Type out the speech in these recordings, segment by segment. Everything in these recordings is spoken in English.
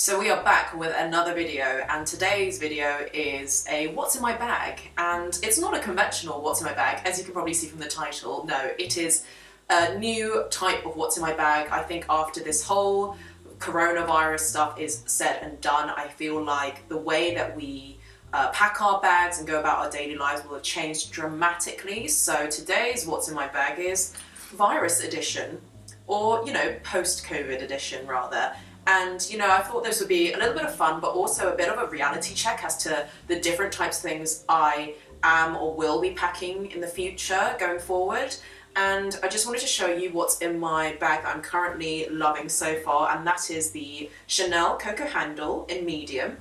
So we are back with another video, and today's video is a what's in my bag, and it's not a conventional what's in my bag, as you can probably see from the title. No, it is a new type of what's in my bag. I think after this whole coronavirus stuff is said and done, I feel like the way that we pack our bags and go about our daily lives will have changed dramatically. So today's what's in my bag is virus edition, or post-COVID edition rather. And I thought this would be a little bit of fun, but also a bit of a reality check as to the different types of things I am or will be packing in the future going forward. And I just wanted to show you what's in my bag that I'm currently loving so far, and that is the Chanel Coco handle in medium.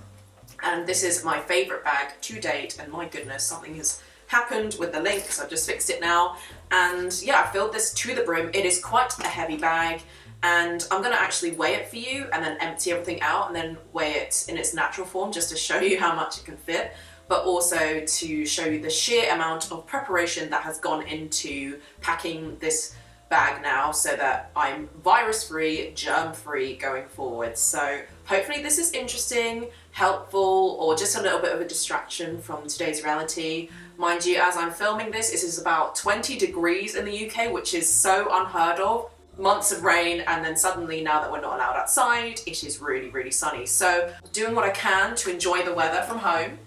And this is my favourite bag to date, and my goodness, something has happened with the link, so I've just fixed it now. And yeah, I filled this to the brim. It is quite a heavy bag, and I'm going to actually weigh it for you and then empty everything out and then weigh it in its natural form just to show you how much it can fit, but also to show you the sheer amount of preparation that has gone into packing this bag now so that I'm virus-free, germ-free going forward. So hopefully this is interesting, helpful, or just a little bit of a distraction from today's reality. Mind you, as I'm filming this, it is about 20 degrees in the UK, which is so unheard of. Months of rain, and then suddenly, now that we're not allowed outside, it is really, really sunny. So doing what I can to enjoy the weather from home.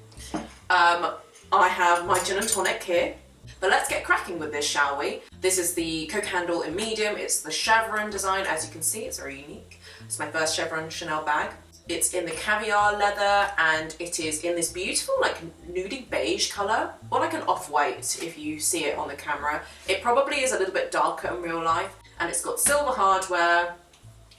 I have my gin and tonic here, but let's get cracking with this, shall we? This is the Coco handle in medium. It's the chevron design. As you can see, it's very unique. It's my first chevron Chanel bag. It's in the caviar leather, and it is in this beautiful like nudie beige color, or like an off-white if you see it on the camera. It probably is a little bit darker in real life. And it's got silver hardware.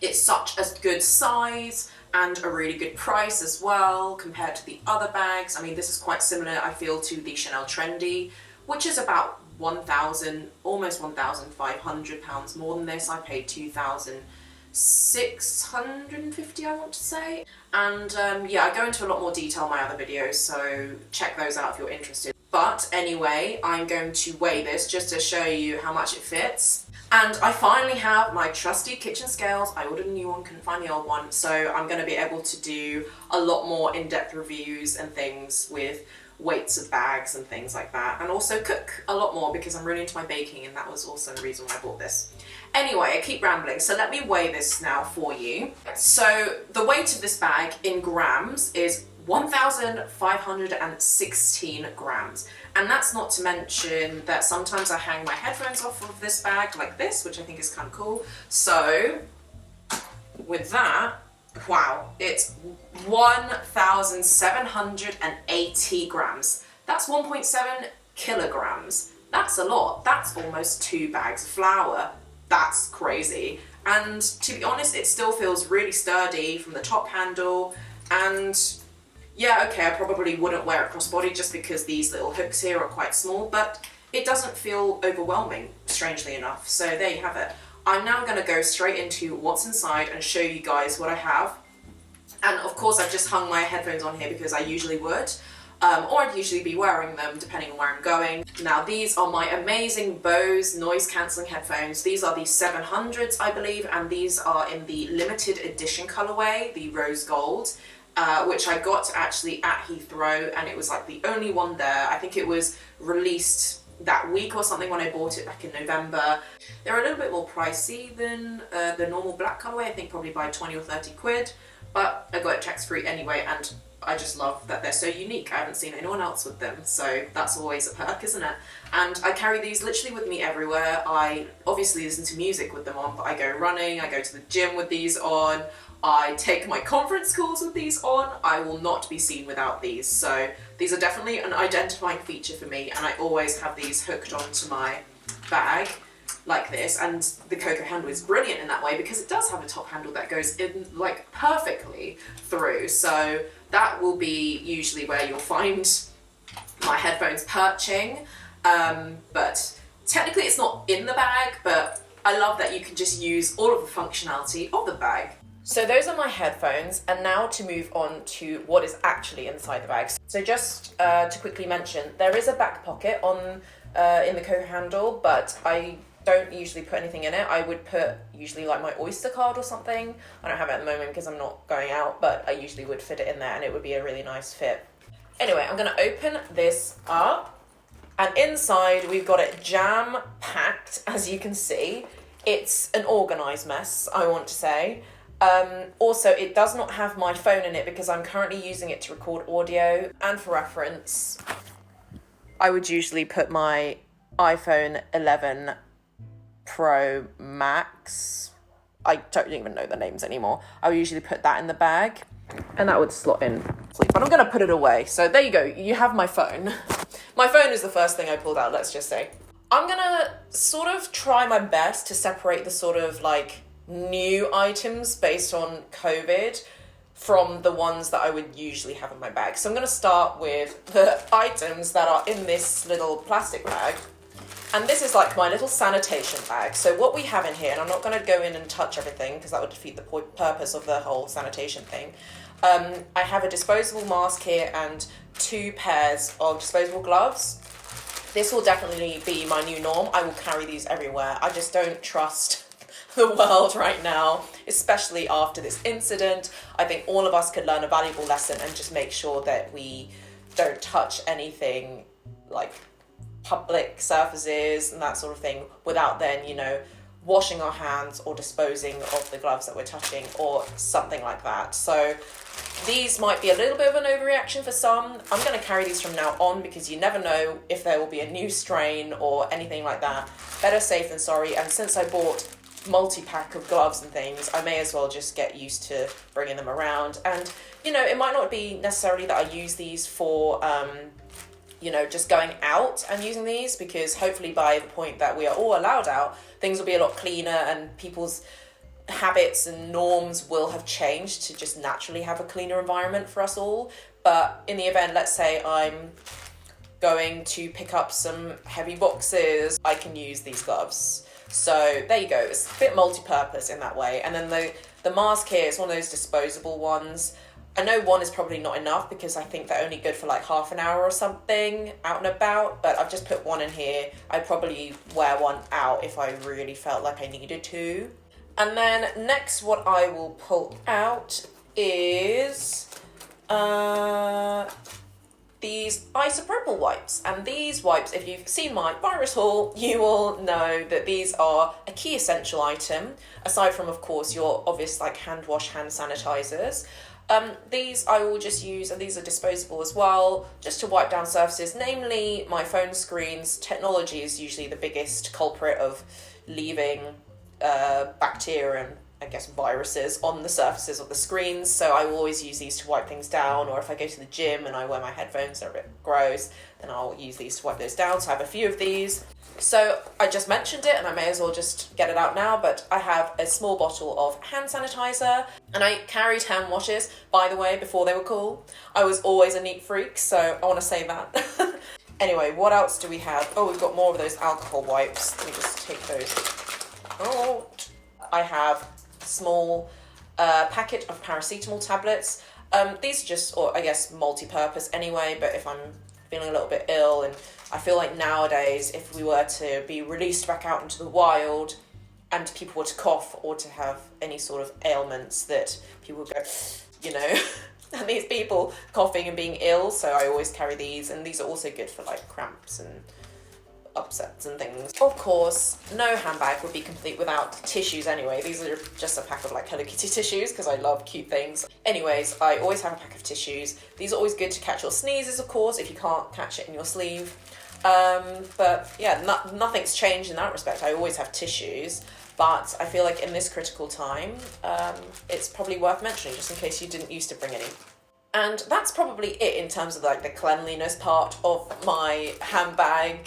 It's such a good size and a really good price as well compared to the other bags. I mean, this is quite similar, I feel, to the Chanel Trendy, which is about almost £1,500 more than this. I paid £2,650, I want to say. And yeah, I go into a lot more detail in my other videos, so check those out if you're interested. But anyway, I'm going to weigh this just to show you how much it fits. And I finally have my trusty kitchen scales. I ordered a new one, couldn't find the old one, so I'm going to be able to do a lot more in-depth reviews and things with weights of bags and things like that, and also cook a lot more because I'm really into my baking, and that was also the reason why I bought this. Anyway, I keep rambling, so let me weigh this now for you. So the weight of this bag in grams is 1,516 grams. And that's not to mention that sometimes I hang my headphones off of this bag like this, which I think is kind of cool. So with that, wow, it's 1,780 grams. That's 1.7 kilograms. That's a lot. That's almost 2 bags of flour. That's crazy. And to be honest, it still feels really sturdy from the top handle. And yeah, okay, I probably wouldn't wear it crossbody just because these little hooks here are quite small, but it doesn't feel overwhelming, strangely enough. So there you have it. I'm now going to go straight into what's inside and show you guys what I have. And of course, I've just hung my headphones on here because I usually would, or I'd usually be wearing them depending on where I'm going. Now, these are my amazing Bose noise-cancelling headphones. These are the 700s, I believe, and these are in the limited edition colorway, the rose gold. Which I got actually at Heathrow, and it was like the only one there. I think it was released that week or something when I bought it back in November. They're a little bit more pricey than the normal black colorway, I think probably by 20 or 30 quid, but I got it tax-free anyway, and I just love that they're so unique. I haven't seen anyone else with them, so that's always a perk, isn't it? And I carry these literally with me everywhere. I obviously listen to music with them on, but I go running, I go to the gym with these on, I take my conference calls with these on. I will not be seen without these. So these are definitely an identifying feature for me, and I always have these hooked onto my bag like this. And the Coco handle is brilliant in that way because it does have a top handle that goes in like perfectly through. So that will be usually where you'll find my headphones perching. But technically it's not in the bag, but I love that you can just use all of the functionality of the bag. So those are my headphones, and now to move on to what is actually inside the bag. So just to quickly mention, there is a back pocket on in the Coco handle, but I don't usually put anything in it. I would put usually like my Oyster card or something. I don't have it at the moment because I'm not going out, but I usually would fit it in there and it would be a really nice fit. Anyway, I'm gonna open this up, and inside we've got it jam-packed, as you can see. It's an organised mess, I want to say. Also, it does not have my phone in it because I'm currently using it to record audio. And for reference, I would usually put my iPhone 11 Pro Max. I don't even know the names anymore. I would usually put that in the bag and that would slot in. But I'm going to put it away. So there you go. You have my phone. My phone is the first thing I pulled out, let's just say. I'm going to sort of try my best to separate the sort of like new items based on COVID from the ones that I would usually have in my bag. So I'm going to start with the items that are in this little plastic bag. And this is like my little sanitation bag. So what we have in here, and I'm not going to go in and touch everything because that would defeat the purpose of the whole sanitation thing. I have a disposable mask here and 2 pairs of disposable gloves. This will definitely be my new norm. I will carry these everywhere. I just don't trust the world right now, especially after this incident. I think all of us could learn a valuable lesson and just make sure that we don't touch anything like public surfaces and that sort of thing without then, you know, washing our hands or disposing of the gloves that we're touching or something like that. So these might be a little bit of an overreaction for some. I'm going to carry these from now on because you never know if there will be a new strain or anything like that. Better safe than sorry. And since I bought multi-pack of gloves and things, I may as well just get used to bringing them around. And, you know, it might not be necessarily that I use these for, you know, just going out and using these, because hopefully by the point that we are all allowed out, things will be a lot cleaner and people's habits and norms will have changed to just naturally have a cleaner environment for us all. But in the event, let's say I'm going to pick up some heavy boxes, I can use these gloves. So there you go, it's a bit multi-purpose in that way. And then the mask here is one of those disposable ones. I know one is probably not enough because I think they're only good for like half an hour or something out and about, but I've just put one in here. I'd probably wear one out if I really felt like I needed to. And then next what I will pull out is these isopropyl wipes. And these wipes, if you've seen my virus haul, you will know that these are a key essential item, aside from, of course, your obvious like hand wash, hand sanitizers. These I will just use, and these are disposable as well, just to wipe down surfaces, namely my phone screens. Technology is usually the biggest culprit of leaving bacteria and I guess viruses on the surfaces of the screens, so I will always use these to wipe things down. Or if I go to the gym and I wear my headphones, they're a bit gross, then I'll use these to wipe those down. So I have a few of these. So I just mentioned it and I may as well just get it out now, but I have a small bottle of hand sanitizer, and I carried hand washes, by the way, before they were cool. I was always a neat freak, so I want to say that. Anyway, what else do we have? Oh, we've got more of those alcohol wipes. Let me just take those out. I have a small packet of paracetamol tablets. These are just, or I guess, multi-purpose anyway, but if I'm feeling a little bit ill, and I feel like nowadays if we were to be released back out into the wild and people were to cough or to have any sort of ailments, that people would go, you know, and these people coughing and being ill, so I always carry these. And these are also good for like cramps and upsets and things. Of course, no handbag would be complete without tissues anyway. These are just a pack of like Hello Kitty tissues because I love cute things. Anyways, I always have a pack of tissues. These are always good to catch your sneezes, of course, if you can't catch it in your sleeve. But yeah, nothing's changed in that respect. I always have tissues, but I feel like in this critical time, it's probably worth mentioning just in case you didn't used to bring any. And that's probably it in terms of like the cleanliness part of my handbag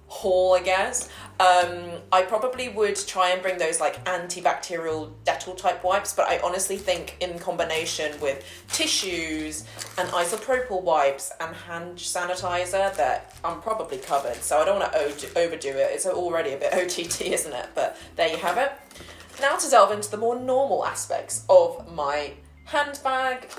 haul, I guess. I probably would try and bring those like antibacterial Dettol type wipes, but I honestly think in combination with tissues and isopropyl wipes and hand sanitizer that I'm probably covered. So I don't want to overdo it. It's already a bit OTT, isn't it? But there you have it. Now to delve into the more normal aspects of my handbag.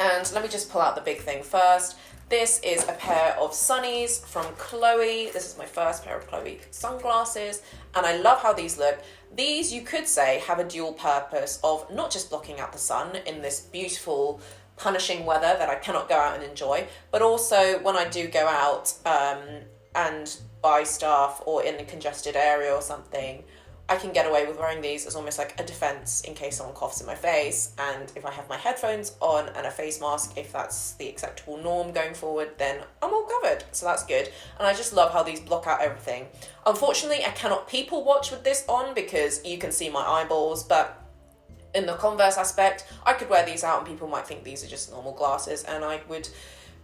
And let me just pull out the big thing first. This is a pair of sunnies from Chloe. This is my first pair of Chloe sunglasses, and I love how these look. These, you could say, have a dual purpose of not just blocking out the sun in this beautiful, punishing weather that I cannot go out and enjoy, but also when I do go out and buy stuff or in a congested area or something, I can get away with wearing these as almost like a defense in case someone coughs in my face. And if I have my headphones on and a face mask, if that's the acceptable norm going forward, then I'm all covered. So that's good. And I just love how these block out everything. Unfortunately, I cannot people watch with this on because you can see my eyeballs, but in the converse aspect, I could wear these out and people might think these are just normal glasses, and I would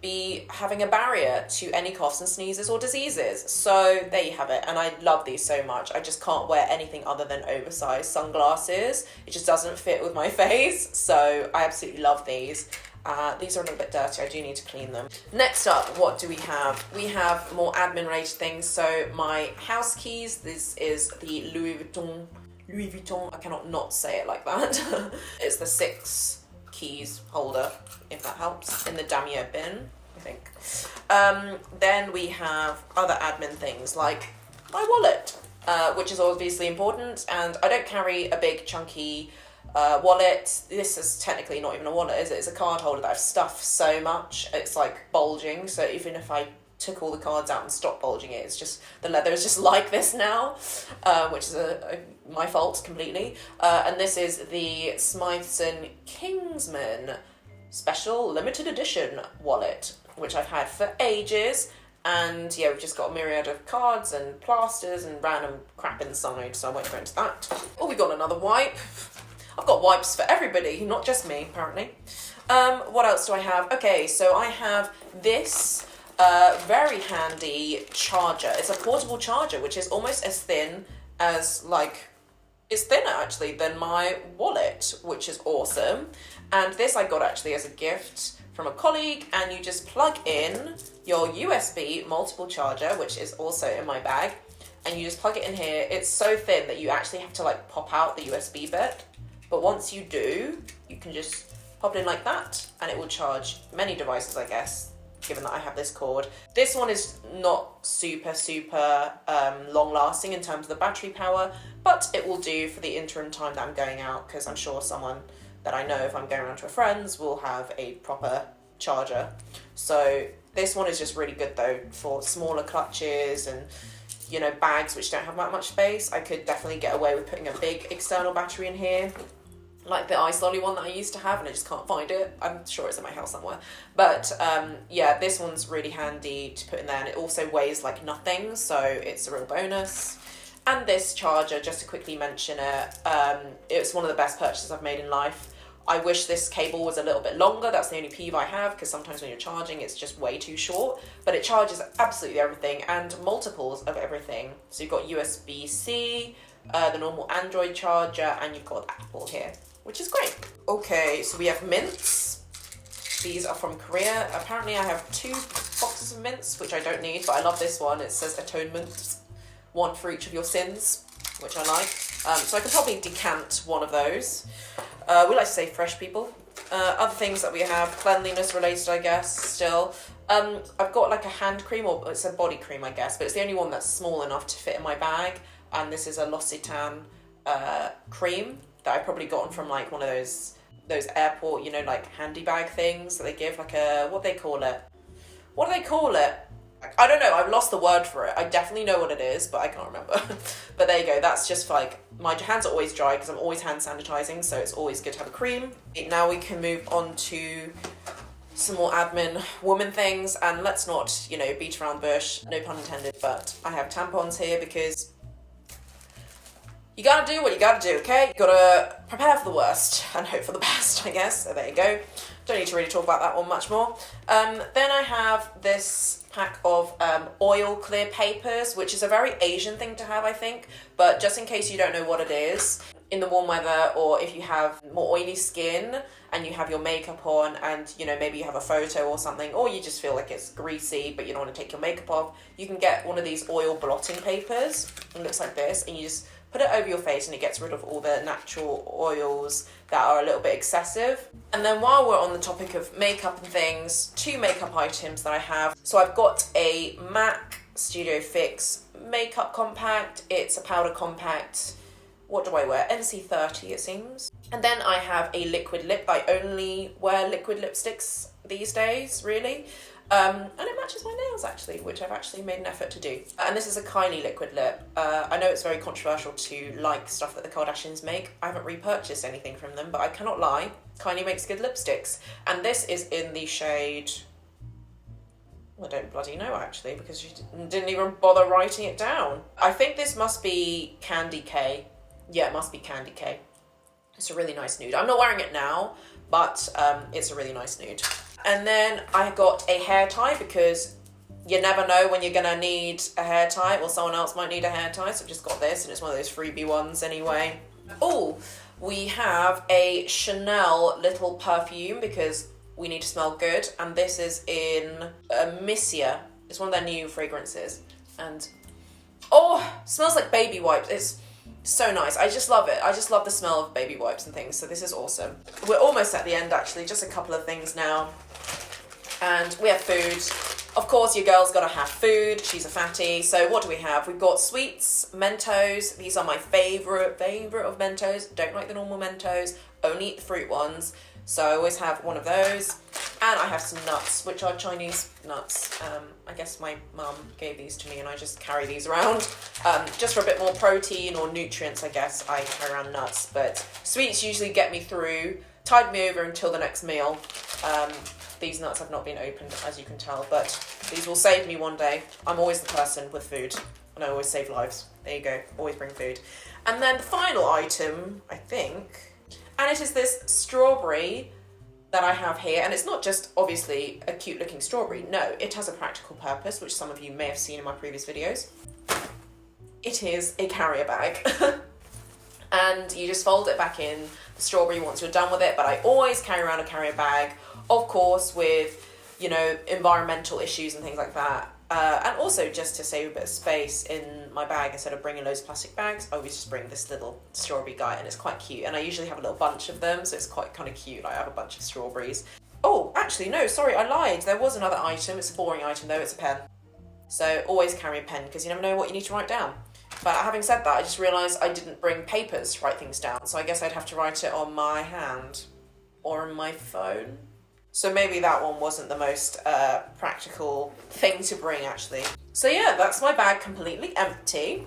be having a barrier to any coughs and sneezes or diseases. So there you have it, and I love these so much. I just can't wear anything other than oversized sunglasses. It just doesn't fit with my face, so I absolutely love these. These are a little bit dirty, I do need to clean them. Next up, what do we have? We have more admin related things. So my house keys, this is the Louis Vuitton, I cannot not say it like that. It's the 6 keys holder, if that helps, in the damier bin, I think. Then we have other admin things like my wallet, which is obviously important, and I don't carry a big chunky wallet. This is technically not even a wallet, is it? It's a card holder that I've stuffed so much, it's like bulging, so even if I took all the cards out and stopped bulging it, it's just, the leather is just like this now, which is my fault completely. And this is the Smythson Kingsman Special Limited Edition wallet, which I've had for ages. And yeah, we've just got a myriad of cards and plasters and random crap inside, so I won't go into that. Oh, we got another wipe. I've got wipes for everybody, not just me, apparently. What else do I have? Okay, so I have this very handy charger. It's a portable charger, which is almost as thin as, like, it's thinner actually than my wallet, which is awesome. And this I got actually as a gift from a colleague, and you just plug in your USB multiple charger, which is also in my bag, and you just plug it in here. It's so thin that you actually have to like pop out the USB bit, but once you do, you can just pop it in like that, and it will charge many devices, I guess, given that I have this cord. This one is not super long lasting in terms of the battery power, but it will do for the interim time that I'm going out, because I'm sure someone that I know, if I'm going around to a friend's, will have a proper charger. So this one is just really good though for smaller clutches and, you know, bags which don't have that much space. I could definitely get away with putting a big external battery in here, like the ice lolly one that I used to have, and I just can't find it. I'm sure it's in my house somewhere. But yeah, this one's really handy to put in there, and it also weighs like nothing, so it's a real bonus. And this charger, just to quickly mention it, it's one of the best purchases I've made in life. I wish this cable was a little bit longer. That's the only peeve I have, because sometimes when you're charging, it's just way too short. But it charges absolutely everything and multiples of everything. So you've got USB-C, the normal Android charger, and you've got Apple here, which is great. Okay, so we have mints. These are from Korea. Apparently I have 2 boxes of mints, which I don't need, but I love this one. It says atonement, 1 for each of your sins, which I like. So I could probably decant one of those. We like to say fresh people. Other things that we have, cleanliness related, I guess, still. I've got like a hand cream, or it's a body cream, I guess, but it's the only one that's small enough to fit in my bag. And this is a L'Occitane cream that I've probably gotten from like one of those airport, you know, like handy bag things that they give, like a, what do they call it? I don't know, I've lost the word for it. I definitely know what it is, but I can't remember. But there you go, that's just for like, my hands are always dry because I'm always hand sanitizing, so it's always good to have a cream. Now we can move on to some more admin woman things, and let's not, you know, beat around the bush, no pun intended, but I have tampons here because you gotta do what you gotta do, okay? You gotta prepare for the worst and hope for the best, I guess. So there you go. Don't need to really talk about that one much more. Then I have this pack of oil clear papers, which is a very Asian thing to have, I think. But just in case you don't know what it is, in the warm weather, or if you have more oily skin and you have your makeup on and, you know, maybe you have a photo or something, or you just feel like it's greasy but you don't want to take your makeup off, you can get one of these oil blotting papers. It looks like this, and you just put it over your face and it gets rid of all the natural oils that are a little bit excessive. And then while we're on the topic of makeup and things, 2 makeup items that I have. So I've got a MAC Studio Fix makeup compact. It's a powder compact. What do I wear? NC30 it seems. And then I have a liquid lip. I only wear liquid lipsticks these days, really. And it matches my nails actually, which I've actually made an effort to do. And this is a Kylie liquid lip. I know it's very controversial to like stuff that the Kardashians make. I haven't repurchased anything from them, but I cannot lie. Kylie makes good lipsticks. And this is in the shade... I don't bloody know actually, because she didn't even bother writing it down. I think this must be Candy K. Yeah, it must be Candy K. It's a really nice nude. I'm not wearing it now, but it's a really nice nude. And then I got a hair tie because you never know when you're gonna need a hair tie, or someone else might need a hair tie, so I've just got this, and it's one of those freebie ones anyway. Oh, we have a Chanel little perfume because we need to smell good, and this is in Missia. It's one of their new fragrances, and oh, smells like baby wipes. It's so nice. I just love it. I just love the smell of baby wipes and things, so this is awesome. We're almost at the end actually, just a couple of things now. And we have food. Of course, your girl's gotta have food. She's a fatty. So what do we have? We've got sweets, Mentos. These are my favorite of Mentos. Don't like the normal Mentos. Only eat the fruit ones. So I always have one of those. And I have some nuts, which are Chinese nuts. I guess my mum gave these to me and I just carry these around. Just for a bit more protein or nutrients, I guess, I carry around nuts. But sweets usually get me through, tide me over until the next meal. These nuts have not been opened, as you can tell, but these will save me one day. I'm always the person with food, and I always save lives. There you go, always bring food. And then the final item, I think, and it is this strawberry that I have here, and it's not just obviously a cute looking strawberry, no, it has a practical purpose, which some of you may have seen in my previous videos. It is a carrier bag. And you just fold it back in the strawberry once you're done with it, but I always carry around a carrier bag, of course, with, you know, environmental issues and things like that. And also just to save a bit of space in my bag, instead of bringing loads of plastic bags, I always just bring this little strawberry guy, and it's quite cute. And I usually have a little bunch of them, so it's quite kind of cute. I have a bunch of strawberries. Oh, actually, no, sorry, I lied. There was another item. It's a boring item, though. It's a pen. So always carry a pen, because you never know what you need to write down. But having said that, I just realised I didn't bring papers to write things down, so I guess I'd have to write it on my hand or on my phone. So maybe that one wasn't the most practical thing to bring, actually. So yeah, that's my bag completely empty.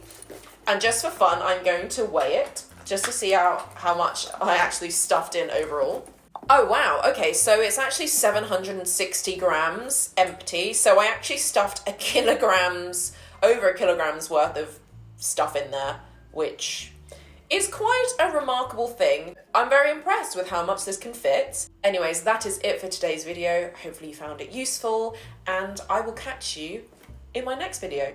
And just for fun, I'm going to weigh it, just to see how much I actually stuffed in overall. Oh wow, okay, so it's actually 760 grams empty. So I actually stuffed over a kilogram's worth of stuff in there, which is quite a remarkable thing. I'm very impressed with how much this can fit. Anyways, that is it for today's video. Hopefully you found it useful, and I will catch you in my next video.